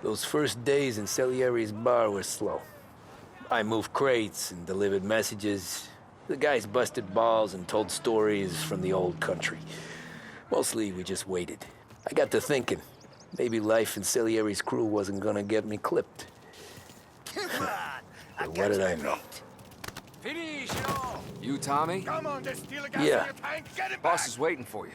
Those first days in Salieri's bar were slow. I moved crates and delivered messages. The guys busted balls and told stories from the old country. Mostly, we just waited. I got to thinking, maybe life in Salieri's crew wasn't gonna get me clipped. But what did I know? You, Tommy? Come on, there's still a gas Yeah. in your tank. Get it Boss back. is waiting for you.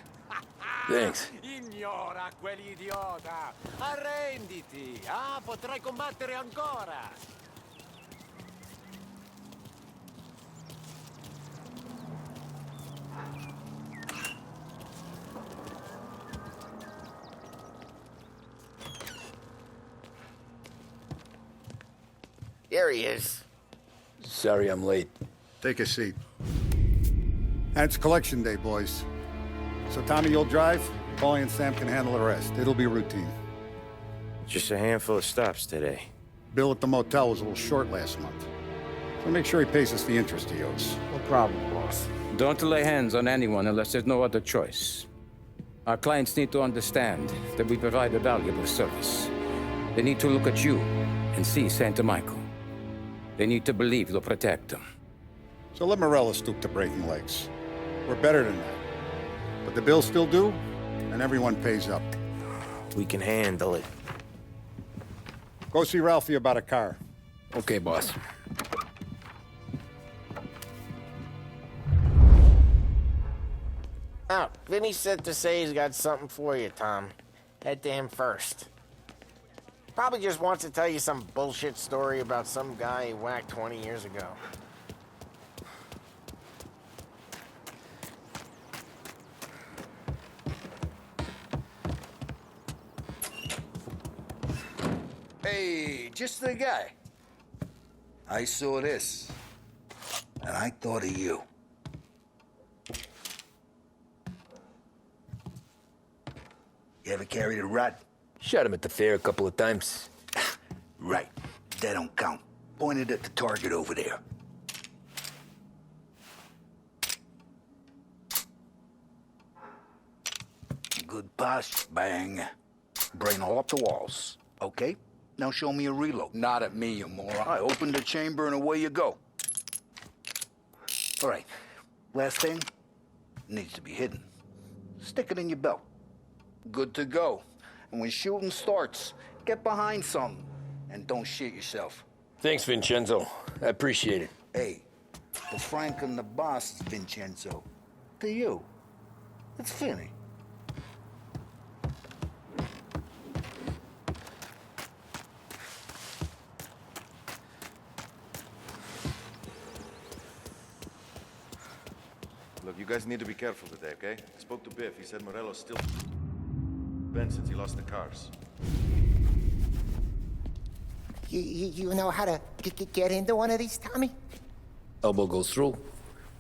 Thanks. Ignora quell'idiota. Arrenditi. Ah, potrai combattere ancora. There he is. Sorry I'm late. Take a seat. And it's collection day, boys. So Tommy, you'll drive. Paulie and Sam can handle the rest. It'll be routine. Just a handful of stops today. Bill at the motel was a little short last month. So make sure he pays us the interest he owes. No problem, boss. Don't lay hands on anyone unless there's no other choice. Our clients need to understand that we provide a valuable service. They need to look at you and see Santa Michael. They need to believe you'll protect them. So let Morella stoop to breaking legs. We're better than that. But the bill's still due, and everyone pays up. We can handle it. Go see Ralphie about a car. Okay, boss. Oh, Vinny said to say he's got something for you, Tom. Head to him first. Probably just wants to tell you some bullshit story about some guy he whacked 20 years ago. Hey, just the guy. I saw this, and I thought of you. You ever carried a rat? Shot him at the fair a couple of times. Right. That don't count. Pointed at the target over there. Good pass, bang. Brain all up the walls. Okay? Now show me a reload. Not at me, you moron. I opened the chamber and away you go. All right. Last thing. Needs to be hidden. Stick it in your belt. Good to go. And when shooting starts, get behind something. And don't shit yourself. Thanks, Vincenzo. I appreciate it. Hey, to Frank and the boss is Vincenzo. To you, it's Finny. Look, you guys need to be careful today, okay? I spoke to Biff. He said Morello's still been since he lost the cars. You know how to get into one of these, Tommy? Elbow goes through.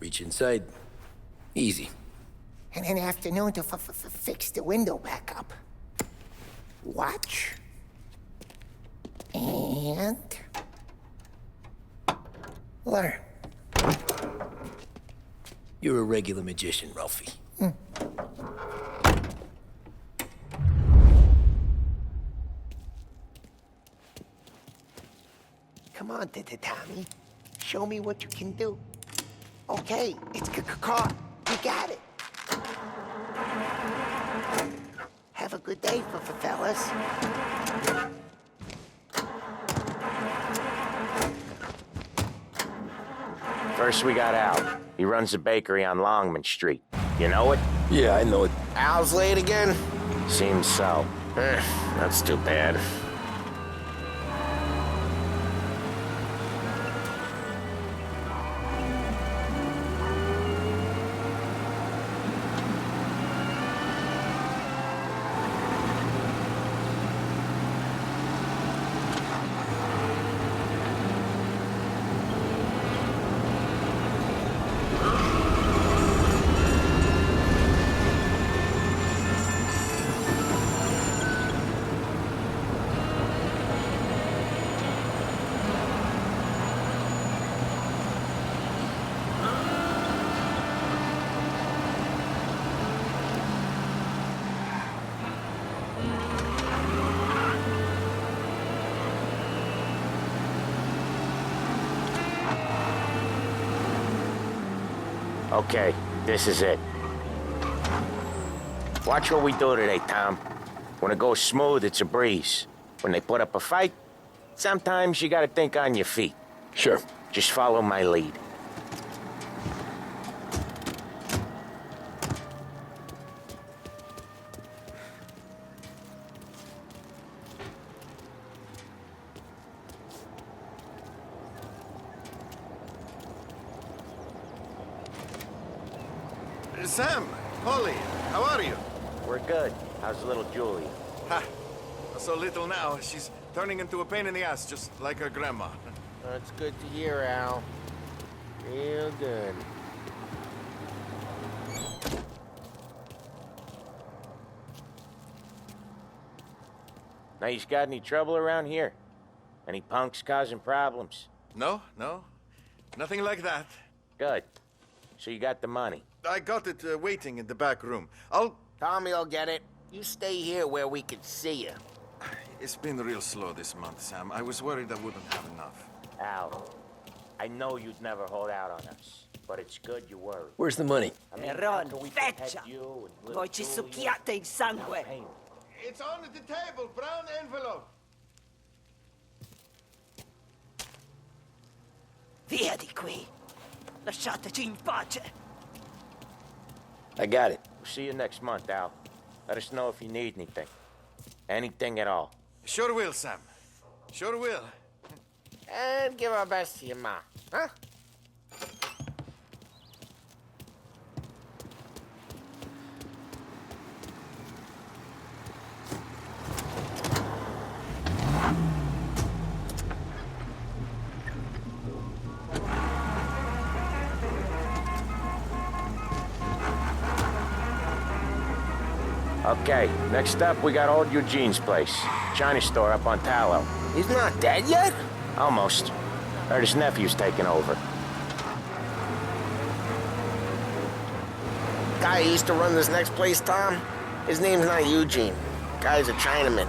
Reach inside. Easy. And an afternoon to fix the window back up. Watch. And... learn. You're a regular magician, Ralphie. Come on, Tommy. Show me what you can do. Okay, it's caught. You got it. Have a good day, fellas. First we got Al. He runs a bakery on Longman Street. You know it? Yeah, I know it. Al's late again? Seems so. That's too bad. Okay, this is it. Watch what we do today, Tom. When it goes smooth, it's a breeze. When they put up a fight, sometimes you gotta think on your feet. Sure. Just follow my lead. Sam, Holly, how are you? We're good. How's little Julie? Ha! So little now, she's turning into a pain in the ass, just like her grandma. That's good to hear, Al. Real good. Now, you got any trouble around here? Any punks causing problems? No, nothing like that. Good. So you got the money. I got it waiting in the back room. Tommy will get it. You stay here where we can see you. It's been real slow this month, Sam. I was worried I wouldn't have enough. Al, I know you'd never hold out on us, but it's good you worry. Where's the money? I mean, Errand, how can we protect feccia! you and little Voi ci Julie succhiate il sangue! pain? It's on the table, brown envelope. Via di qui! Lasciateci in pace! I got it. See you next month, Al. Let us know if you need anything. Anything at all. Sure will, Sam. Sure will. And give our best to your ma, huh? Okay, next up, we got old Eugene's place. China store up on Tallow. He's not dead yet? Almost. Heard his nephew's taking over. Guy who used to run this next place, Tom? His name's not Eugene. Guy's a Chinaman.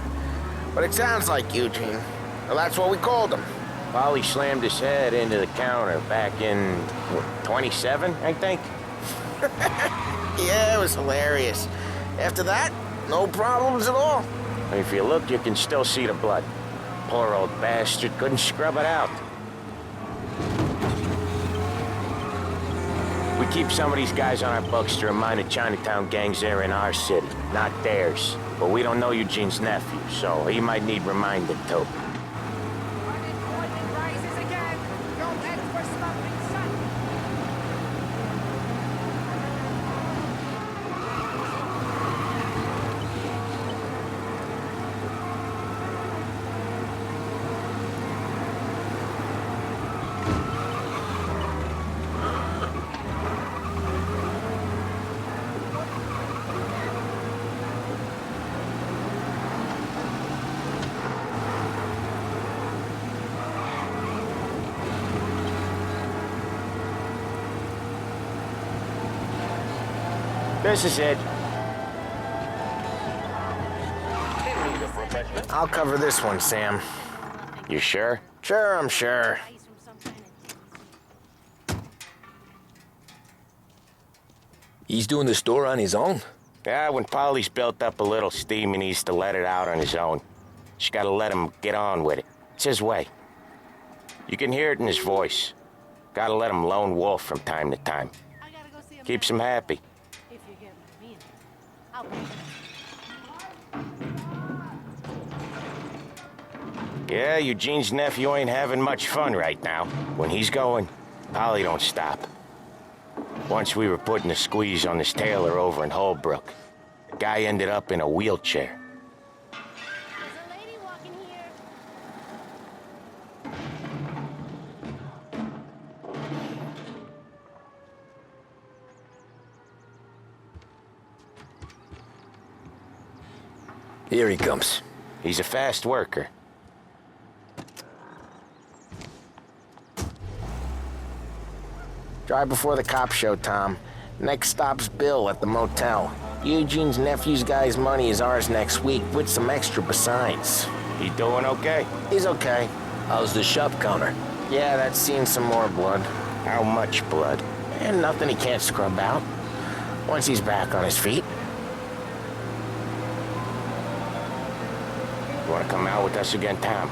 But it sounds like Eugene. Well, that's what we called him. Polly slammed his head into the counter back in, what, 27, I think? Yeah, it was hilarious. After that, no problems at all. If you look, you can still see the blood. Poor old bastard couldn't scrub it out. We keep some of these guys on our books to remind the Chinatown gangs they're in our city, not theirs. But we don't know Eugene's nephew, so he might need reminding too. This is it. I'll cover this one, Sam. You sure? Sure, I'm sure. He's doing the store on his own? Yeah, when Polly's built up a little steam, he needs to let it out on his own. Just gotta let him get on with it. It's his way. You can hear it in his voice. Gotta let him lone wolf from time to time. Keeps him happy. If you get what I mean. Yeah, Eugene's nephew ain't having much fun right now. When he's going, Polly don't stop. Once we were putting a squeeze on this tailor over in Holbrook. The guy ended up in a wheelchair. There's a lady walking here. Here he comes. He's a fast worker. Drive before the cops show, Tom. Next stop's Bill at the motel. Eugene's nephew's guy's money is ours next week, with some extra besides. He doing okay? He's okay. How's the shop counter? Yeah, that's seen some more blood. How much blood? And nothing he can't scrub out once he's back on his feet. You want to come out with us again, Tom?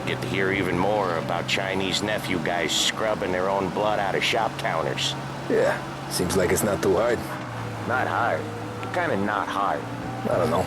Get to hear even more about Chinese nephew guys scrubbing their own blood out of shop counters. Yeah, seems like it's not too hard. Not hard. Kinda not hard. I don't know.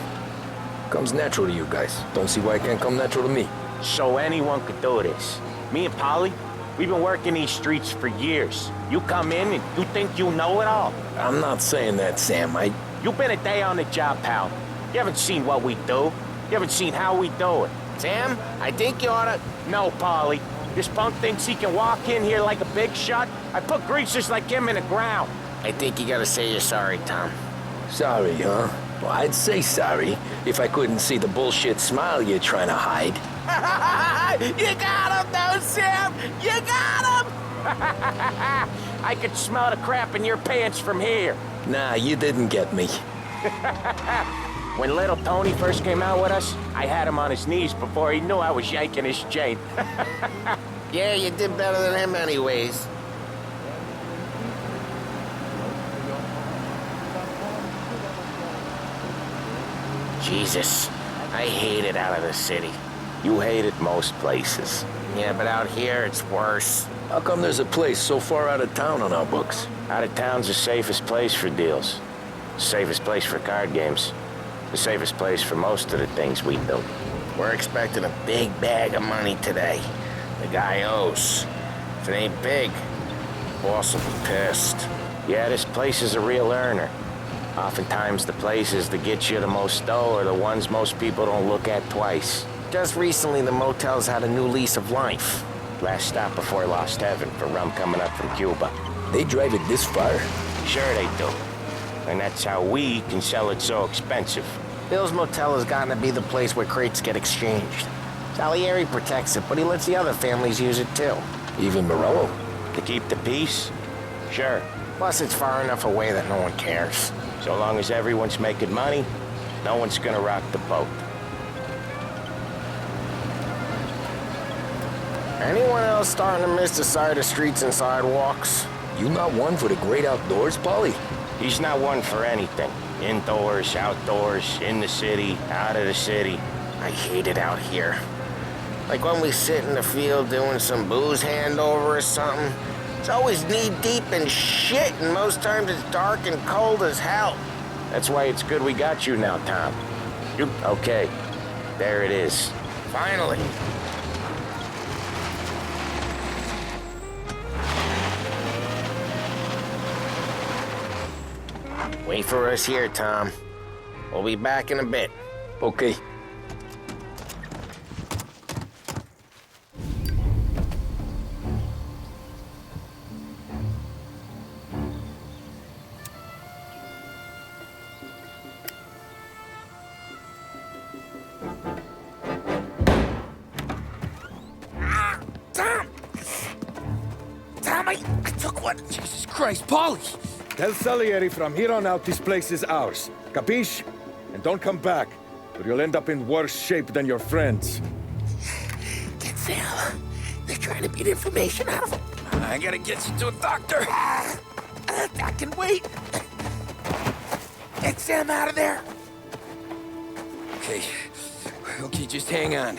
Comes natural to you guys. Don't see why it can't come natural to me. So anyone could do this. Me and Polly, we've been working these streets for years. You come in and you think you know it all. I'm not saying that, Sam. You've been a day on the job, pal. You haven't seen what we do. You haven't seen how we do it. Sam, I think you oughta... No, Polly. This punk thinks he can walk in here like a big shot. I put greasers like him in the ground. I think you gotta say you're sorry, Tom. Sorry, huh? Well, I'd say sorry if I couldn't see the bullshit smile you're trying to hide. You got him, though, Sam! You got him! I could smell the crap in your pants from here. Nah, you didn't get me. When little Tony first came out with us, I had him on his knees before he knew I was yanking his chain. Yeah, you did better than him anyways. Jesus, I hate it out of the city. You hate it most places. Yeah, but out here, it's worse. How come there's a place so far out of town on our books? Out of town's the safest place for deals. The safest place for card games. The safest place for most of the things we do. We're expecting a big bag of money today. The guy owes. If it ain't big, boss will be pissed. Yeah, this place is a real earner. Oftentimes the places that get you the most dough are the ones most people don't look at twice. Just recently, the motel's had a new lease of life. Last stop before Lost Heaven for rum coming up from Cuba. They drive it this far? Sure they do. And that's how we can sell it so expensive. Bill's Motel has gotten to be the place where crates get exchanged. Salieri protects it, but he lets the other families use it too. Even Morello? To keep the peace? Sure. Plus, it's far enough away that no one cares. So long as everyone's making money, no one's gonna rock the boat. Anyone else starting to miss the side of streets and sidewalks? You not one for the great outdoors, Polly? He's not one for anything. Indoors, outdoors, in the city, out of the city. I hate it out here. Like when we sit in the field doing some booze handover or something. It's always knee-deep in shit, and most times it's dark and cold as hell. That's why it's good we got you now, Tom. Okay, there it is. Finally. Wait for us here, Tom. We'll be back in a bit. Okay. Tom, I took one. Jesus Christ, Polly! Tell Salieri from here on out this place is ours. Capiche? And don't come back, or you'll end up in worse shape than your friends. Get Sam. They're trying to beat information out of him. I gotta get you to a doctor. I can wait. Get Sam out of there. Okay. Okay, just hang on.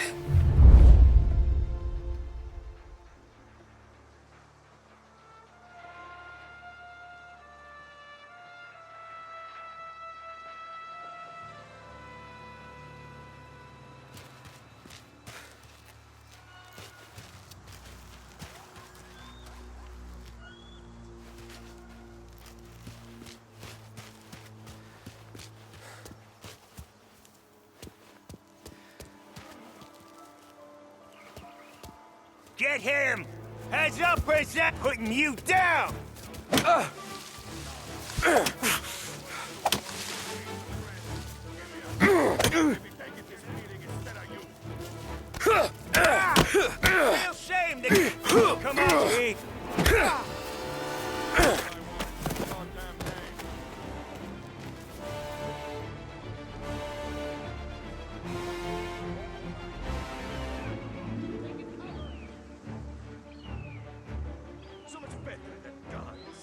Get him! Heads up, Princess! Putting you down! Real shame to come on, Pete! So much better than guns.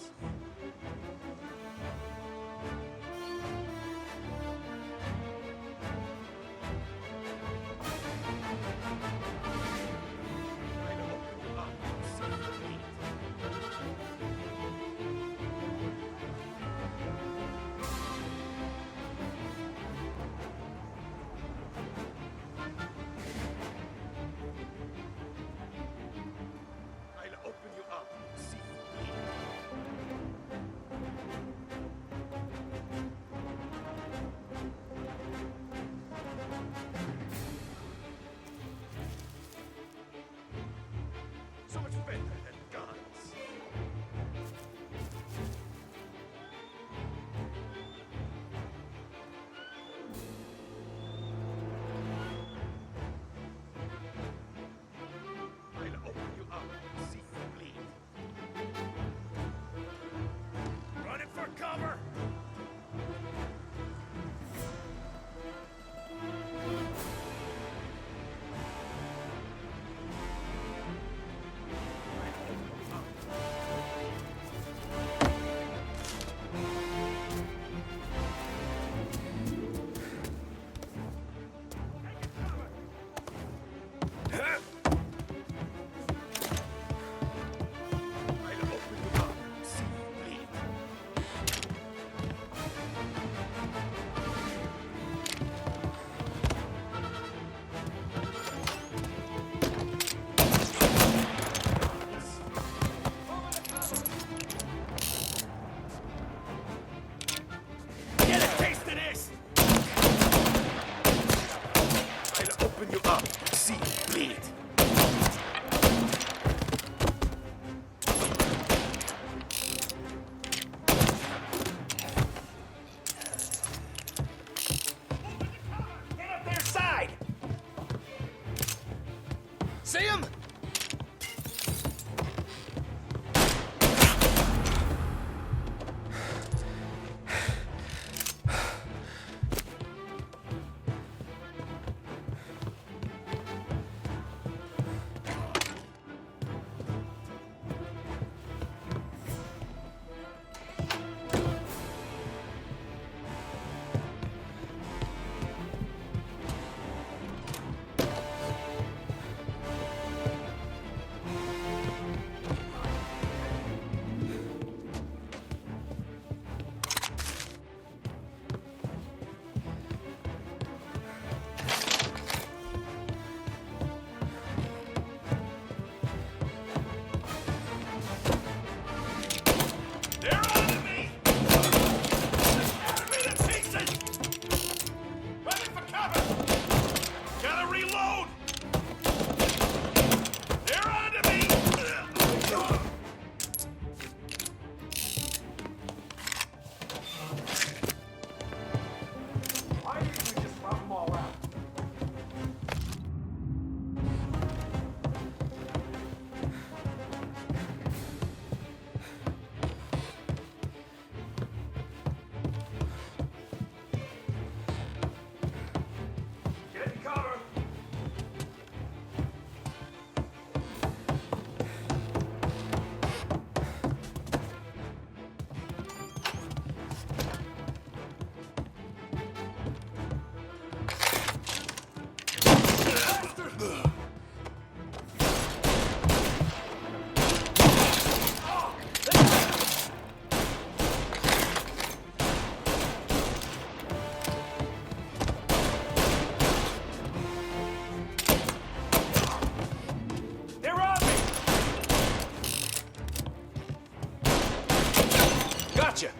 Gotcha!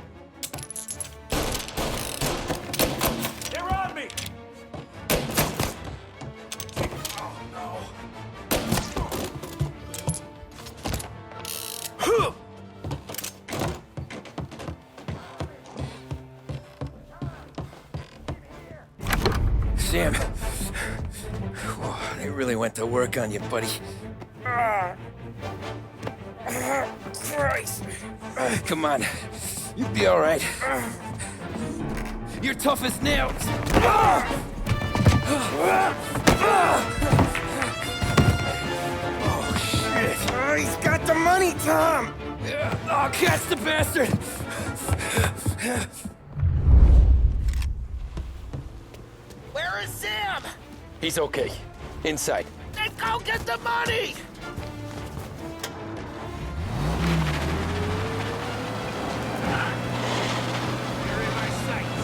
They're on me! Oh, no. Sam. Whoa, they really went to work on you, buddy. Christ. Come on. You'll be all right. You're tough as nails. Oh, shit. Oh, he's got the money, Tom. Oh, catch the bastard. Where is Sam? He's okay. Inside. Then go get the money! You're in my sights.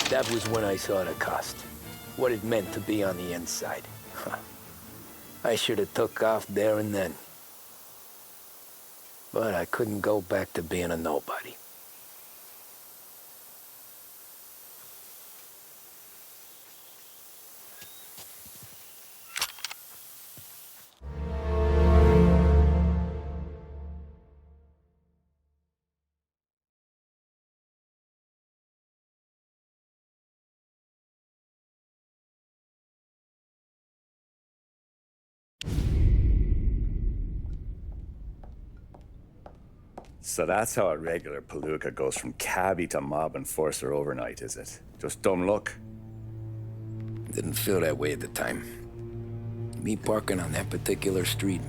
That was when I saw the cost. What it meant to be on the inside. I should have took off there and then. But I couldn't go back to being a nobody. So that's how a regular palooka goes from cabbie to mob enforcer overnight, is it? Just dumb luck? Didn't feel that way at the time. Me parking on that particular street,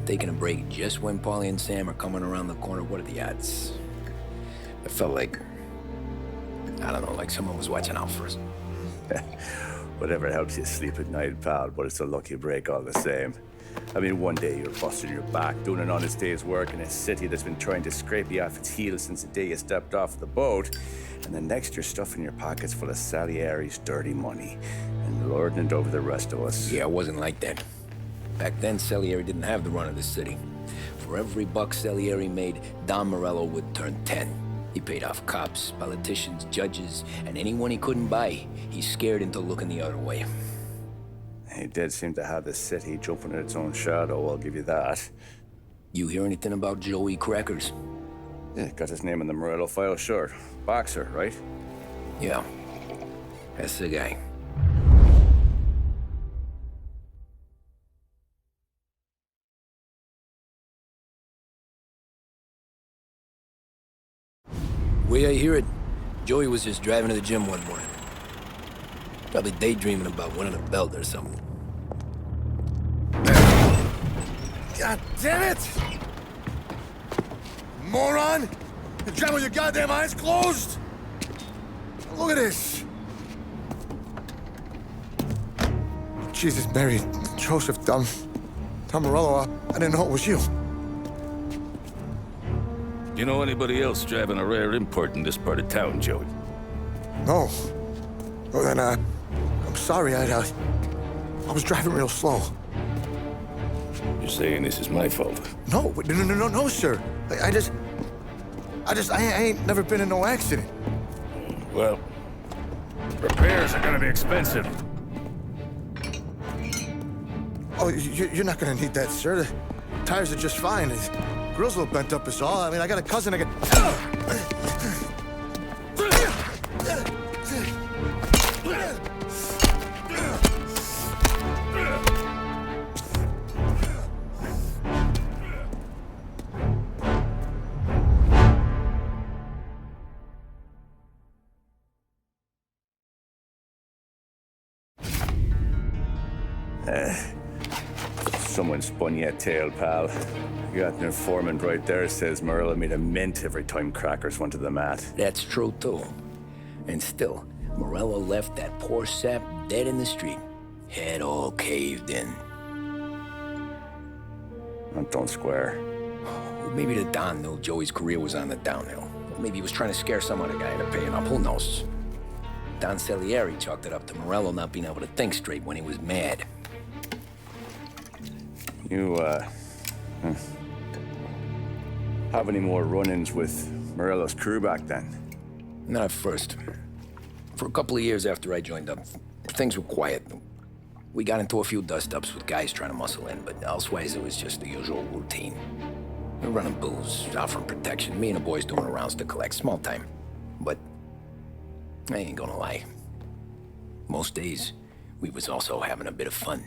taking a break just when Paulie and Sam are coming around the corner, what are the odds? I felt like, I don't know, like someone was watching out for us. Whatever helps you sleep at night, pal, but it's a lucky break all the same. I mean, one day you're busting your back, doing an honest day's work in a city that's been trying to scrape you off its heels since the day you stepped off the boat, and the next you're stuffing your pockets full of Salieri's dirty money and lording it over the rest of us. Yeah, it wasn't like that. Back then, Salieri didn't have the run of the city. For every buck Salieri made, Don Morello would turn 10. He paid off cops, politicians, judges, and anyone he couldn't buy, he scared into looking the other way. He did seem to have the city jumping at its own shadow, I'll give you that. You hear anything about Joey Crackers? Yeah, got his name in the Morello file, sure. Boxer, right? Yeah, that's the guy. Way I hear it, Joey was just driving to the gym one morning. Probably daydreaming about winning a belt or something. God damn it! Moron! You drive with your goddamn eyes closed? Look at this! Jesus, Mary, Joseph, Tom Morello, I didn't know it was you. You know anybody else driving a rare import in this part of town, Joey? No. Well, then, I'm sorry, I was driving real slow. You're saying this is my fault? No, no, sir. I ain't never been in no accident. Well, repairs are gonna be expensive. Oh, you're not gonna need that, sir. The tires are just fine. The grill's a little bent up is all. I mean, I got a cousin I can... Someone spun you a tail, pal. You got an informant right there says Morello made a mint every time crackers went to the mat. That's true, too. And still, Morello left that poor sap dead in the street. Head all caved in. That don't square. Well, maybe the Don knew Joey's career was on the downhill. Or maybe he was trying to scare some other guy into paying up. Who knows? Don Salieri chalked it up to Morello not being able to think straight when he was mad. You, have any more run-ins with Morello's crew back then? Not at first. For a couple of years after I joined up, things were quiet. We got into a few dust-ups with guys trying to muscle in, but elsewise it was just the usual routine. We were running booze, offering protection, me and the boys doing the rounds to collect, small time. But I ain't gonna lie. Most days, we was also having a bit of fun.